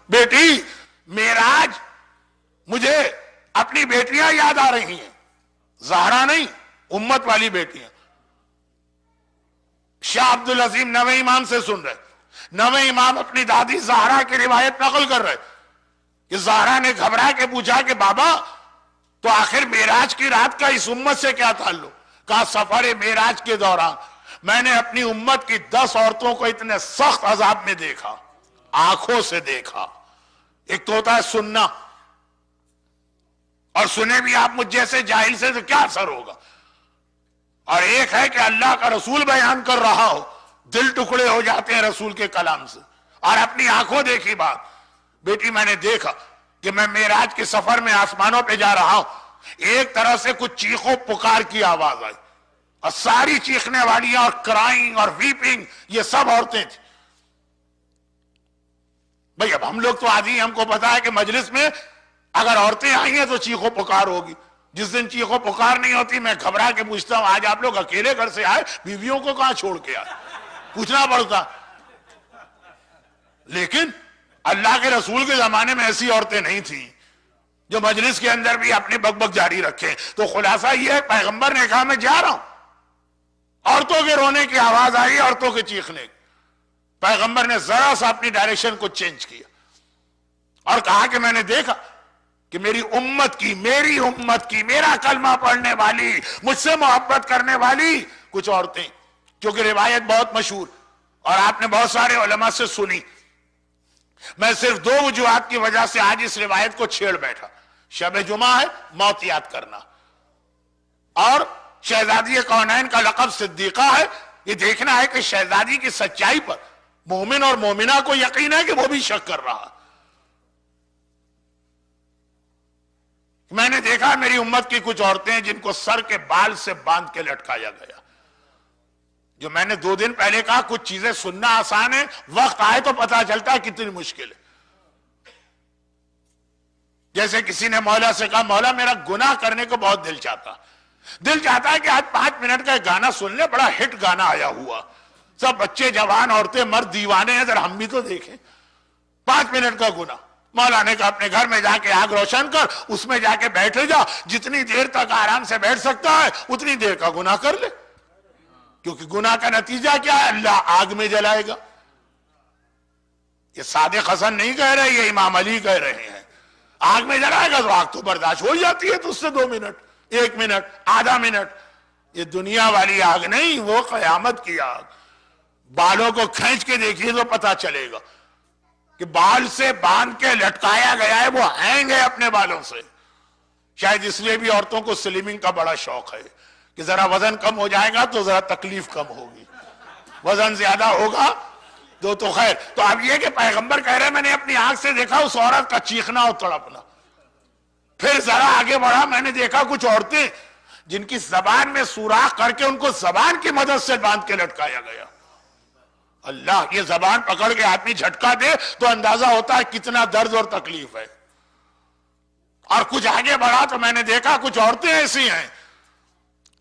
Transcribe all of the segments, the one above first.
بیٹی معراج مجھے اپنی بیٹیاں یاد آ رہی ہیں، زہرا نہیں، امت والی بیٹیاں. شاہ عبدالعظیم نویں امام سے سن رہے، نویں امام اپنی دادی زہرا کی روایت نقل کر رہے کہ زہرا نے گھبرا کے پوچھا کہ بابا تو آخر معراج کی رات کا اس امت سے کیا تعلق؟ کہا سفر معراج کے دوران میں نے اپنی امت کی 10 عورتوں کو اتنے سخت عذاب میں دیکھا، آنکھوں سے دیکھا. ایک تو ہوتا ہے سننا، اور سنے بھی آپ مجھ جیسے جاہل سے تو کیا اثر ہوگا، اور ایک ہے کہ اللہ کا رسول بیان کر رہا ہو، دل ٹکڑے ہو جاتے ہیں رسول کے کلام سے. اور اپنی آنکھوں دیکھی بات. بیٹی میں نے دیکھا کہ میں معراج کے سفر میں آسمانوں پہ جا رہا ہوں، ایک طرح سے کچھ چیخوں پکار کی آواز آئی، اور ساری چیخنے والیاں اور کرائنگ اور ویپنگ یہ سب عورتیں تھیں. بھئی اب ہم لوگ تو عادی ہیں، ہم کو پتا ہے کہ مجلس میں اگر عورتیں آئی ہیں تو چیخوں پکار ہوگی. جس دن چیخوں پکار نہیں ہوتی میں گھبرا کے پوچھتا ہوں آج آپ لوگ اکیلے گھر سے آئے، بیویوں کو کہاں چھوڑ کے آئے؟ پوچھنا پڑتا. لیکن اللہ کے رسول کے زمانے میں ایسی عورتیں نہیں تھیں جو مجلس کے اندر بھی اپنی بک بک جاری رکھیں. تو خلاصہ یہ ہے پیغمبر نے کہا میں جا رہا ہوں، عورتوں کے رونے کی آواز آئی، عورتوں کے چیخنے کی. پیغمبر نے ذرا سا اپنی ڈائریکشن کو چینج کیا اور کہا کہ میں نے دیکھا کہ میری امت کی میرا کلمہ پڑھنے والی، مجھ سے محبت کرنے والی کچھ عورتیں، کیونکہ روایت بہت مشہور اور آپ نے بہت سارے علماء سے سنی. میں صرف 2 وجوہات کی وجہ سے آج اس روایت کو چھیڑ بیٹھا. شب جمعہ ہے، موت یاد کرنا، اور شہزادی کونین کا لقب صدیقہ ہے، یہ دیکھنا ہے کہ شہزادی کی سچائی پر مومن اور مومنہ کو یقین ہے کہ وہ بھی شک کر رہا. میں نے دیکھا میری امت کی کچھ عورتیں جن کو سر کے بال سے باندھ کے لٹکایا گیا. جو میں نے 2 دن پہلے کہا کچھ چیزیں سننا آسان ہے، وقت آئے تو پتا چلتا ہے کتنی مشکل ہے. جیسے کسی نے مولا سے کہا مولا میرا گناہ کرنے کو بہت دل چاہتا ہے کہ آج 5 منٹ کا ایک گانا سن لے، بڑا ہٹ گانا آیا ہوا، سب بچے جوان عورتیں مرد دیوانے ہیں، ذرا ہم بھی تو دیکھیں. 5 منٹ کا گناہ. مولا نے کہا اپنے گھر میں جا کے آگ روشن کر، اس میں جا کے بیٹھے جا، جتنی دیر تک آرام سے بیٹھ سکتا ہے اتنی دیر کا گناہ کر لے، کیونکہ گناہ کا نتیجہ کیا ہے؟ اللہ آگ میں جلائے گا. یہ صادق حسن نہیں کہہ رہے، یہ امام علی کہہ رہے ہیں. آگ میں جلائے گا تو آگ تو برداشت ہو جاتی ہے، تو اس سے 2 منٹ، 1 منٹ، آدھا منٹ. یہ دنیا والی آگ نہیں، وہ قیامت کی آگ. بالوں کو کھینچ کے دیکھیے تو پتا چلے گا کہ بال سے باندھ کے لٹکایا گیا ہے، وہ ہینگ ہے اپنے بالوں سے. شاید اس لیے بھی عورتوں کو سلمنگ کا بڑا شوق ہے کہ ذرا وزن کم ہو جائے گا تو ذرا تکلیف کم ہوگی، وزن زیادہ ہوگا تو خیر. تو اب یہ کہ پیغمبر کہہ رہے میں نے اپنی آنکھ سے دیکھا اس عورت کا چیخنا اور تڑپنا. پھر ذرا آگے بڑھا، میں نے دیکھا کچھ عورتیں جن کی زبان میں سوراخ کر کے ان کو زبان کی مدد سے باندھ کے لٹکایا گیا. اللہ، یہ زبان پکڑ کے آدمی جھٹکا دے تو اندازہ ہوتا ہے کتنا درد اور تکلیف ہے. اور کچھ آگے بڑھا تو میں نے دیکھا کچھ عورتیں ایسی ہیں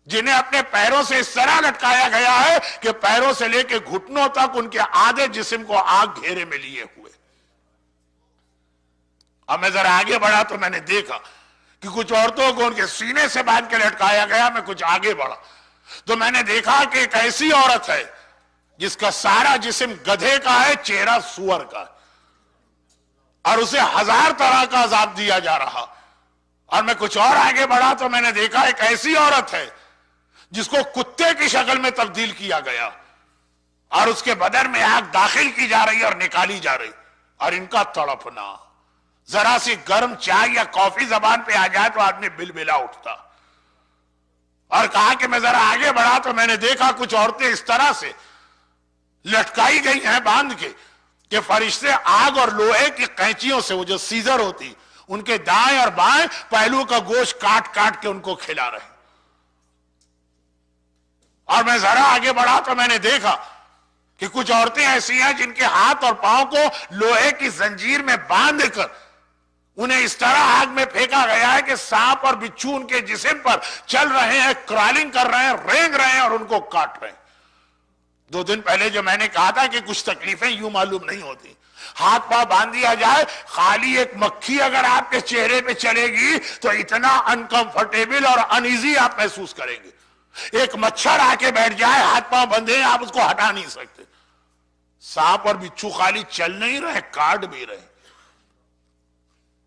جنہیں اپنے پیروں سے اس طرح لٹکایا گیا ہے کہ پیروں سے لے کے گھٹنوں تک ان کے آدھے جسم کو آگ گھیرے میں لیے ہوئے. اب میں ذرا آگے بڑھا تو میں نے دیکھا کہ کچھ عورتوں کو ان کے سینے سے باندھ کے لٹکایا گیا. میں کچھ آگے بڑھا تو میں نے دیکھا کہ ایک ایسی عورت ہے جس کا سارا جسم گدھے کا ہے، چہرہ سور کا ہے، اور اسے 1000 طرح کا عذاب دیا جا رہا. اور میں کچھ اور آگے بڑھا تو میں نے دیکھا ایک ایسی عورت ہے جس کو کتے کی شکل میں تبدیل کیا گیا، اور اس کے بدن میں آگ داخل کی جا رہی اور نکالی جا رہی. اور ان کا تڑپنا، ذرا سی گرم چائے یا کافی زبان پہ آ جائے تو آدمی بلبلا اٹھتا. اور کہا کہ میں ذرا آگے بڑھا تو میں نے دیکھا کچھ عورتیں اس طرح سے لٹکائی گئی ہیں باندھ کے کہ فرشتے آگ اور لوہے کی قینچیوں سے، وہ جو سیزر ہوتی، ان کے دائیں اور بائیں پہلو کا گوشت کاٹ کاٹ کے ان کو کھلا رہے. اور میں ذرا آگے بڑھا تو میں نے دیکھا کہ کچھ عورتیں ایسی ہیں جن کے ہاتھ اور پاؤں کو لوہے کی زنجیر میں باندھ کر انہیں اس طرح آگ میں پھینکا گیا ہے کہ سانپ اور بچھو ان کے جسم پر چل رہے ہیں، کرالنگ کر رہے ہیں، رینگ رہے ہیں اور ان کو کاٹ رہے ہیں. 2 دن پہلے جو میں نے کہا تھا کہ کچھ تکلیفیں یوں معلوم نہیں ہوتی، ہاتھ پاؤں باندھ دیا جائے، خالی ایک مکھی اگر آپ کے چہرے پہ چلے گی تو اتنا انکمفرٹیبل اور انیزی آپ محسوس کریں گے. ایک مچھر آ کے بیٹھ جائے، ہاتھ پاؤں بندھے ہیں، آپ اس کو ہٹا نہیں سکتے. سانپ اور بچھو خالی چل نہیں رہے، کاٹ بھی رہے.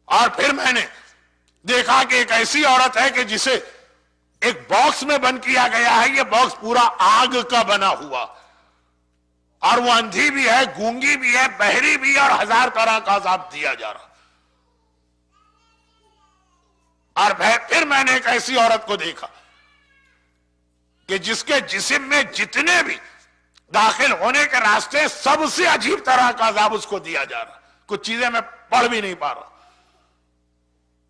اور پھر میں نے دیکھا کہ ایک ایسی عورت ہے کہ جسے ایک باکس میں بند کیا گیا ہے. یہ باکس پورا آگ کا بنا ہوا، اور وہ اندھی بھی ہے، گونگی بھی ہے، بہری بھی ہے، اور ہزار طرح کا عذاب دیا جا رہا. اور پھر میں نے ایک ایسی عورت کو دیکھا کہ جس کے جسم میں جتنے بھی داخل ہونے کے راستے، سب سے عجیب طرح کا عذاب اس کو دیا جا رہا. کچھ چیزیں میں پڑھ بھی نہیں پا رہا.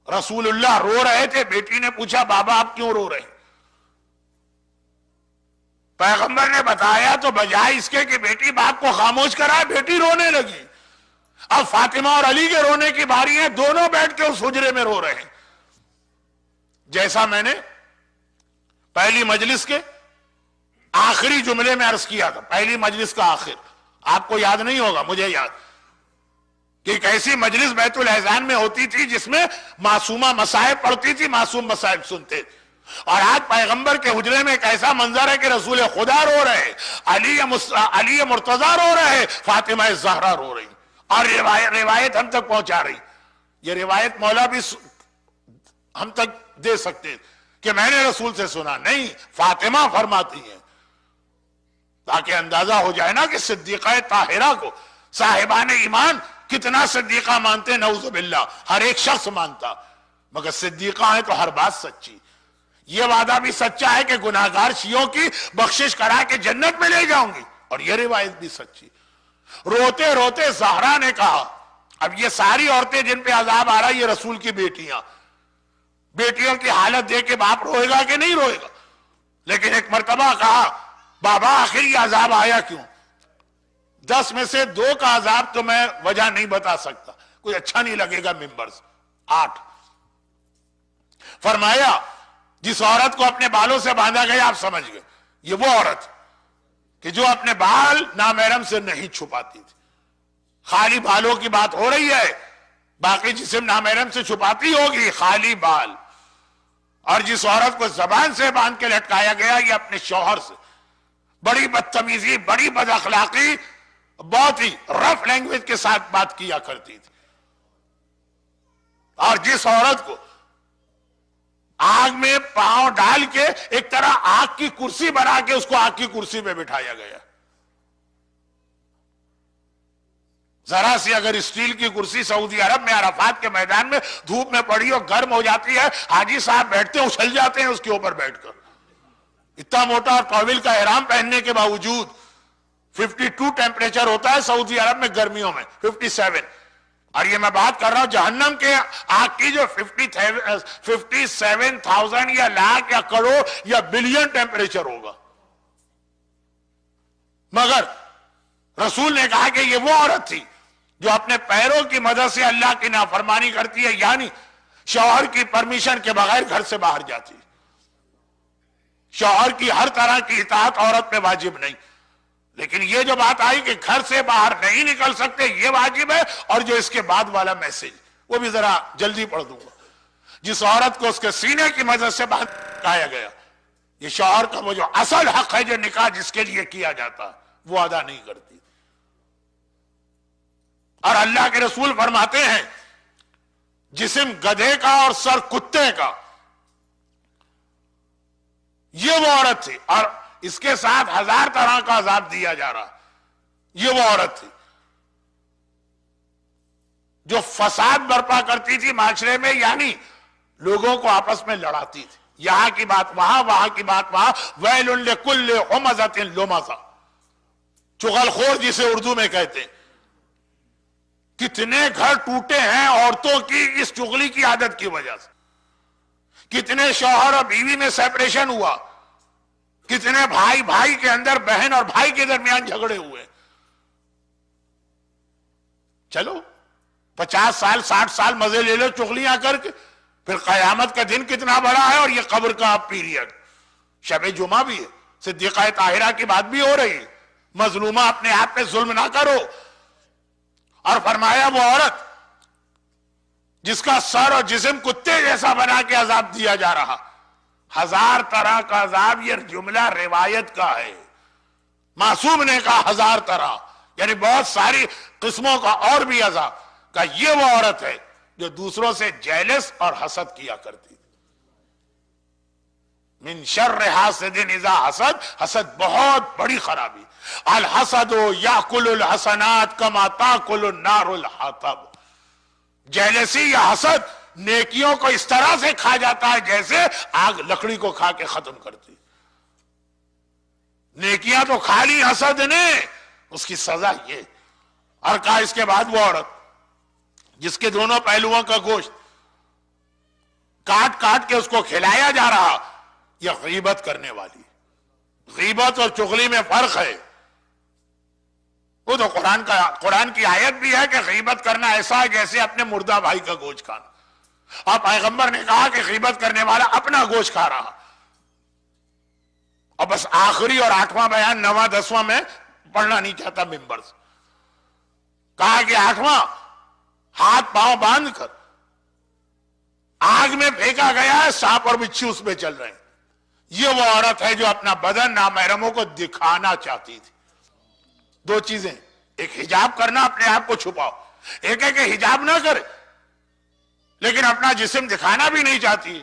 رسول اللہ رو رہے تھے. بیٹی نے پوچھا بابا آپ کیوں رو رہے ہیں؟ پیغمبر نے بتایا تو بجائے اس کے کہ بیٹی باپ کو خاموش کرائے، بیٹی رونے لگی. اب فاطمہ اور علی کے رونے کی باری ہے، دونوں بیٹھ کے اس حجرے میں رو رہے ہیں. جیسا میں نے پہلی مجلس کے آخری جملے میں عرض کیا تھا، پہلی مجلس کا آخر آپ کو یاد نہیں ہوگا، مجھے یاد کہ ایک ایسی مجلس بیت الاذان میں ہوتی تھی جس میں معصومہ مصائب پڑھتی تھی، معصوم مصائب سنتے تھے. اور آج پیغمبر کے حجرے میں ایک ایسا منظر ہے کہ رسول خدا رو رہے، علی مرتضی رو رہے، فاطمہ زہرا رو رہی، اور روایت ہم تک پہنچا رہی. یہ روایت مولا بھی ہم تک دے سکتے کہ میں نے رسول سے سنا، نہیں، فاطمہ فرماتی ہیں، تاکہ اندازہ ہو جائے نا کہ صدیقہ طاہرہ کو صاحبان ایمان کتنا صدیقہ مانتے. نعوذ باللہ، ہر ایک شخص مانتا، مگر صدیقہ ہے تو ہر بات سچی. یہ وعدہ بھی سچا ہے کہ گناہگار شیعوں کی بخشش کرا کے جنت میں لے جاؤں گی، اور یہ روایت بھی سچی. روتے روتے زہرا نے کہا، اب یہ ساری عورتیں جن پہ عذاب آ رہا ہے یہ رسول کی بیٹیاں، بیٹیوں کی حالت دیکھ کے باپ روئے گا کہ نہیں روئے گا؟ لیکن ایک مرتبہ کہا بابا آخر یہ عذاب آیا کیوں؟ 10 میں سے 2 کا عذاب تو میں وجہ نہیں بتا سکتا، کوئی اچھا نہیں لگے گا ممبر سے. 8 فرمایا جس عورت کو اپنے بالوں سے باندھا گیا، آپ سمجھ گئے یہ وہ عورت کہ جو اپنے بال نامحرم سے نہیں چھپاتی تھی. خالی بالوں کی بات ہو رہی ہے، باقی جسم نامحرم سے چھپاتی ہوگی، خالی بال. اور جس عورت کو زبان سے باندھ کے لٹکایا گیا، یہ اپنے شوہر سے بڑی بدتمیزی، بڑی بد اخلاقی، بہت ہی رف لینگویج کے ساتھ بات کیا کرتی تھی. اور جس عورت کو آگ میں پاؤں ڈال کے ایک طرح آگ کی کرسی بنا کے اس کو آگ کی کرسی پہ بٹھایا گیا. ذرا سی اگر اسٹیل کی کرسی سعودی عرب میں عرفات کے میدان میں دھوپ میں پڑی اور گرم ہو جاتی ہے، حاجی صاحب بیٹھتے ہیں اچھل جاتے ہیں اس کے اوپر بیٹھ کر. اتنا موٹا اور طویل کا احرام پہننے کے باوجود 52 ٹیمپریچر ہوتا ہے سعودی عرب میں گرمیوں میں، 57. اور یہ میں بات کر رہا ہوں جہنم کے آگ کی جو 57,000 یا لاکھ یا کروڑ یا بلین ٹیمپریچر ہوگا. مگر رسول نے کہا کہ یہ وہ عورت تھی جو اپنے پیروں کی مدد سے اللہ کی نافرمانی کرتی ہے، یعنی شوہر کی پرمیشن کے بغیر گھر سے باہر جاتی. شوہر کی ہر طرح کی اطاعت عورت پہ واجب نہیں، لیکن یہ جو بات آئی کہ گھر سے باہر نہیں نکل سکتے یہ واجب ہے. اور جو اس کے بعد والا میسج وہ بھی ذرا جلدی پڑھ دوں گا. جس عورت کو اس کے سینے کی مدد سے باہر کہا گیا، یہ شوہر کا وہ جو اصل حق ہے جو نکاح جس کے لیے کیا جاتا وہ ادا نہیں کرتی. اور اللہ کے رسول فرماتے ہیں جسم گدھے کا اور سر کتے کا، یہ وہ عورت تھی، اور اس کے ساتھ 1000 طرح کا عذاب دیا جا رہا. یہ وہ عورت تھی جو فساد برپا کرتی تھی معاشرے میں، یعنی لوگوں کو آپس میں لڑاتی تھی. یہاں کی بات وہاں، وہاں کی بات وہاں. ویل لکل ہمزۃ لمزہ، چغل خور جسے اردو میں کہتے ہیں. کتنے گھر ٹوٹے ہیں عورتوں کی اس چغلی کی عادت کی وجہ سے. کتنے شوہر اور بیوی میں سیپریشن ہوا، کتنے بھائی بھائی کے اندر، بہن اور بھائی کے درمیان جھگڑے ہوئے. چلو 50 سال 60 سال مزے لے لو چغلیاں کر کے، پھر قیامت کا دن کتنا بڑا ہے. اور یہ قبر کا پیریڈ، شب جمعہ بھی ہے، صدیقہ طاہرہ کی بات بھی ہو رہی ہے. مظلومہ اپنے آپ پہ ظلم نہ کرو. اور فرمایا وہ عورت جس کا سر اور جسم کتے جیسا بنا کے عذاب دیا جا رہا، 1000 طرح کا عذاب، یہ جملہ روایت کا ہے، معصوم نے کہا 1000 طرح، یعنی بہت ساری قسموں کا اور بھی عذاب کا۔ یہ وہ عورت ہے جو دوسروں سے جیلس اور حسد کیا کرتی۔ من شر حاسد اذا حسد، حسد بہت بڑی خرابی۔ الحسد یاکل الحسنات کما تاکل النار الحطب، جیلسی یا حسد نیکیوں کو اس طرح سے کھا جاتا ہے جیسے آگ لکڑی کو کھا کے ختم کرتی۔ نیکیاں تو کھا لی حسد نے، اس کی سزا یہ۔ اور کہا اس کے بعد وہ عورت جس کے دونوں پہلوؤں کا گوشت کاٹ کاٹ کے اس کو کھلایا جا رہا، یہ غیبت کرنے والی۔ غیبت اور چغلی میں فرق ہے۔ وہ تو قرآن کی آیت بھی ہے کہ غیبت کرنا ایسا ہے جیسے اپنے مردہ بھائی کا گوشت کھانا، اور پیغمبر نے کہا کہ غیبت کرنے والا اپنا گوشت کھا رہا۔ اور بس آخری اور 8واں بیان 9واں 10واں میں پڑھنا نہیں چاہتا ممبر سے، کہا کہ 8واں ہاتھ پاؤں باندھ کر آگ میں پھینکا گیا ہے، سانپ اور بچھی اس میں چل رہے ہیں۔ یہ وہ عورت ہے جو اپنا بدن نامحرموں کو دکھانا چاہتی تھی۔ دو چیزیں، ایک حجاب کرنا، اپنے آپ کو چھپاؤ، ایک ہے کہ حجاب نہ کرے لیکن اپنا جسم دکھانا بھی نہیں چاہتی،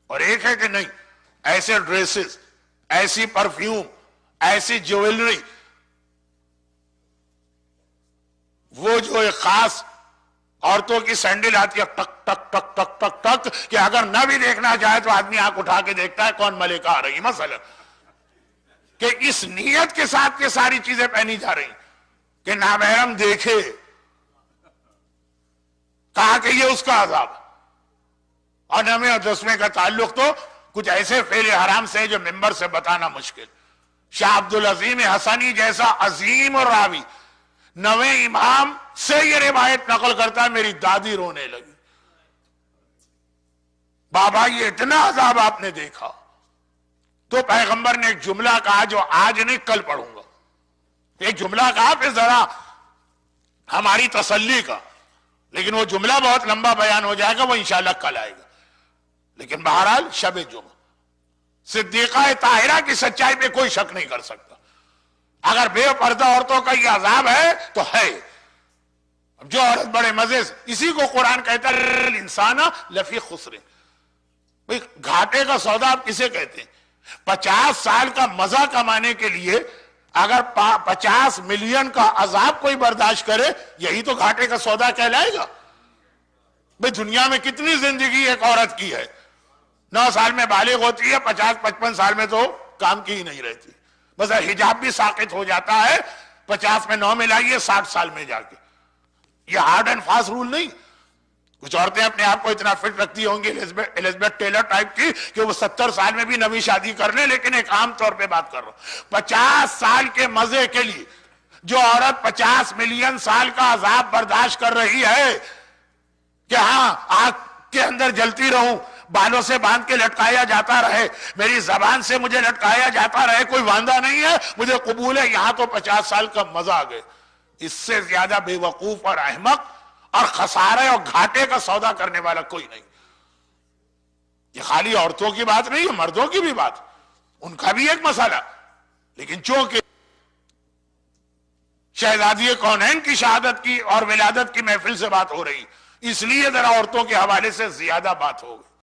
اور ایک ہے کہ نہیں، ایسے ڈریسز، ایسی پرفیوم، ایسی جیولری، وہ جو ایک خاص عورتوں کی سینڈل آتی ہے ٹک ٹک ٹک ٹک ٹک ٹک، کہ اگر نہ بھی دیکھنا چاہے تو آدمی آنکھ اٹھا کے دیکھتا ہے کون ملکہ آ رہی، مثلا کہ اس نیت کے ساتھ یہ ساری چیزیں پہنی جا رہی کہ نامحرم دیکھے۔ کہا کہ یہ اس کا عذاب۔ اور 9ویں اور 10ویں کا تعلق تو کچھ ایسے فعل حرام سے جو ممبر سے بتانا مشکل۔ شاہ عبدالعظیم حسنی جیسا عظیم اور راوی 9ویں امام سے یہ روایت نقل کرتا ہے، میری دادی رونے لگی، بابا یہ اتنا عذاب آپ نے دیکھا؟ تو پیغمبر نے ایک جملہ کہا جو آج نہیں کل پڑھوں گا، ایک جملہ کہا پھر ذرا ہماری تسلی کا، لیکن وہ جملہ بہت لمبا بیان ہو جائے گا، وہ انشاءاللہ کل آئے گا۔ لیکن بہرحال شب جمعہ صدیقہ طاہرہ کی سچائی پہ کوئی شک نہیں کر سکتا۔ اگر بے پردہ عورتوں کا یہ عذاب ہے تو ہے۔ جو عورت بڑے مزے سے، اسی کو قرآن کہتا ہے الانسان لفی خسر، گھاٹے کا سودا آپ کسے کہتے ہیں؟ 50 سال کا مزہ کمانے کے لیے اگر 50 ملین کا عذاب کوئی برداشت کرے، یہی تو گھاٹے کا سودا کہلائے گا۔ بھئی دنیا میں کتنی زندگی ایک عورت کی ہے، 9 سال میں بالغ ہوتی ہے، 50-55 سال میں تو کام کی ہی نہیں رہتی، بس حجاب بھی ساقط ہو جاتا ہے، 50 میں 9 ملائیے 60 سال میں جا کے۔ یہ ہارڈ اینڈ فاسٹ رول نہیں۔ کچھ عورتیں اپنے آپ کو اتنا فٹ رکھتی ہوں گی ایلزبتھ ٹیلر ٹائپ کی کہ وہ 70 سال میں بھی نویں شادی کر لیں، لیکن ایک عام طور پہ بات کر رہا ہوں، 50 سال کے مزے کے لیے جو عورت 50 ملین سال کا عذاب برداشت کر رہی ہے کہ ہاں آگ کے اندر جلتی رہوں، بالوں سے باندھ کے لٹکایا جاتا رہے، میری زبان سے مجھے لٹکایا جاتا رہے، کوئی واندہ نہیں ہے، مجھے قبول ہے، یہاں تو 50 سال کا مزہ آ گئے۔ اس سے زیادہ بے وقوف اور احمق اور خسارے اور گھاٹے کا سودا کرنے والا کوئی نہیں۔ یہ خالی عورتوں کی بات نہیں ہے، مردوں کی بھی بات، ان کا بھی ایک مسئلہ، لیکن چونکہ شہزادی کونین کی شہادت کی اور ولادت کی محفل سے بات ہو رہی، اس لیے ذرا عورتوں کے حوالے سے زیادہ بات ہو گئی۔